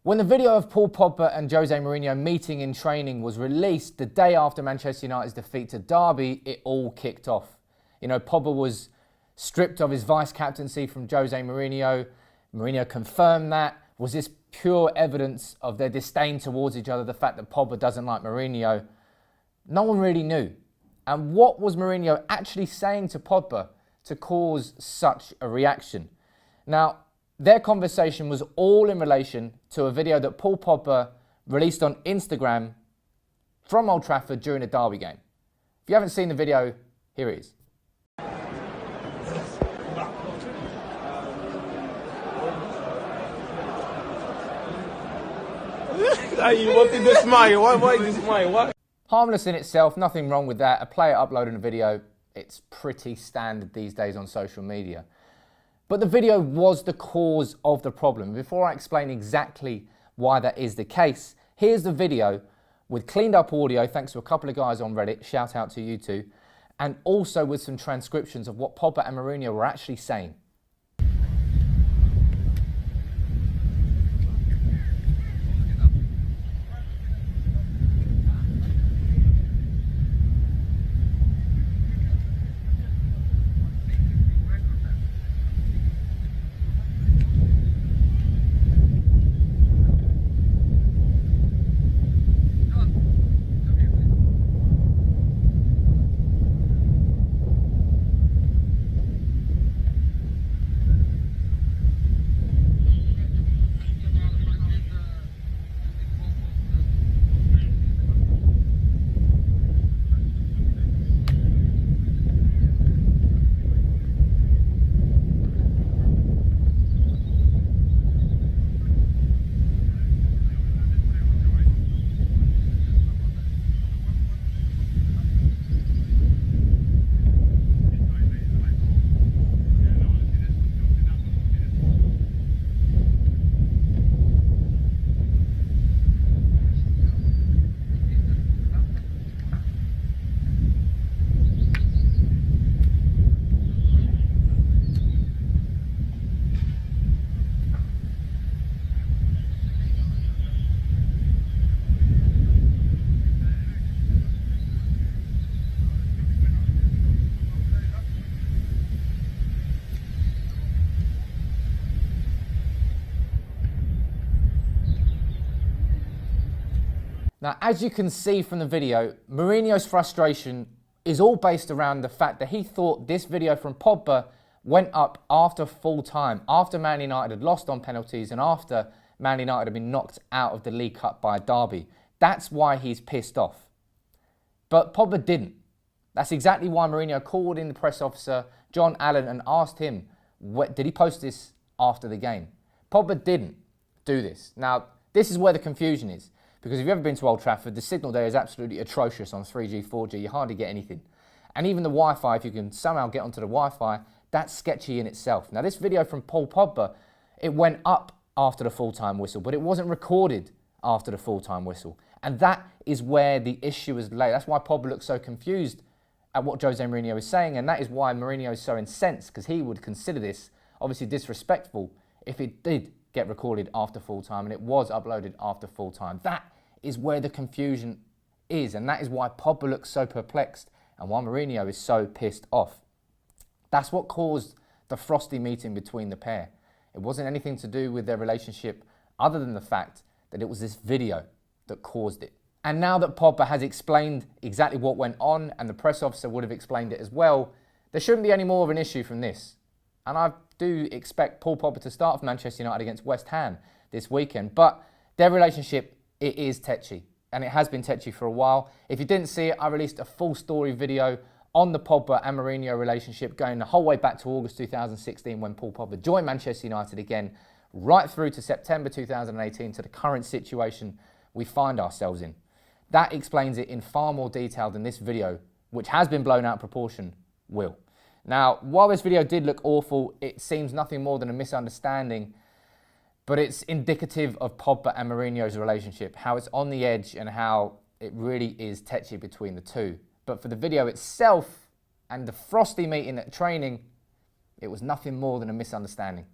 When the video of Paul Pogba and Jose Mourinho meeting in training was released the day after Manchester United's defeat to Derby, it all kicked off. You know, Pogba was stripped of his vice-captaincy from Jose Mourinho. Mourinho confirmed that. Was this pure evidence of their disdain towards each other, the fact that Pogba doesn't like Mourinho? No one really knew. And what was Mourinho actually saying to Pogba to cause such a reaction? Now, their conversation was all in relation to a video that Paul Pogba released on Instagram from Old Trafford during a Derby game. If you haven't seen the video, here it is. You wanted to smile. Why did you smile? Why? Harmless in itself, nothing wrong with that. A player uploading a video, it's pretty standard these days on social media. But the video was the cause of the problem. Before I explain exactly why that is the case, here's the video with cleaned up audio, thanks to a couple of guys on Reddit, shout out to you two, and also with some transcriptions of what Pogba and Mourinho were actually saying. Now, as you can see from the video, Mourinho's frustration is all based around the fact that he thought this video from Pogba went up after full time, after Man United had lost on penalties and after Man United had been knocked out of the League Cup by Derby. That's why he's pissed off. But Pogba didn't. That's exactly why Mourinho called in the press officer, John Allen, and asked him, did he post this after the game? Pogba didn't do this. Now, this is where the confusion is. Because if you've ever been to Old Trafford, the signal there is absolutely atrocious on 3G, 4G. You hardly get anything. And even the Wi-Fi, if you can somehow get onto the Wi-Fi, that's sketchy in itself. Now, this video from Paul Pogba, it went up after the full-time whistle, but it wasn't recorded after the full-time whistle. And that is where the issue is laid. That's why Pogba looks so confused at what Jose Mourinho is saying, and that is why Mourinho is so incensed, because he would consider this obviously disrespectful if it did get recorded after full-time and it was uploaded after full-time. That is where the confusion is, and that is why Pogba looks so perplexed and why Mourinho is so pissed off. That's what caused the frosty meeting between the pair. It wasn't anything to do with their relationship other than the fact that it was this video that caused it. And now that Pogba has explained exactly what went on, and the press officer would have explained it as well, there shouldn't be any more of an issue from this. And I do expect Paul Pogba to start for Manchester United against West Ham this weekend, but their relationship, it is tetchy, and it has been tetchy for a while. If you didn't see it, I released a full story video on the Pogba and Mourinho relationship going the whole way back to August 2016 when Paul Pogba joined Manchester United again, right through to September 2018 to the current situation we find ourselves in. That explains it in far more detail than this video, which has been blown out of proportion, will. Now, while this video did look awful, it seems nothing more than a misunderstanding, but it's indicative of Pogba and Mourinho's relationship, how it's on the edge and how it really is tetchy between the two. But for the video itself and the frosty meeting at training, it was nothing more than a misunderstanding.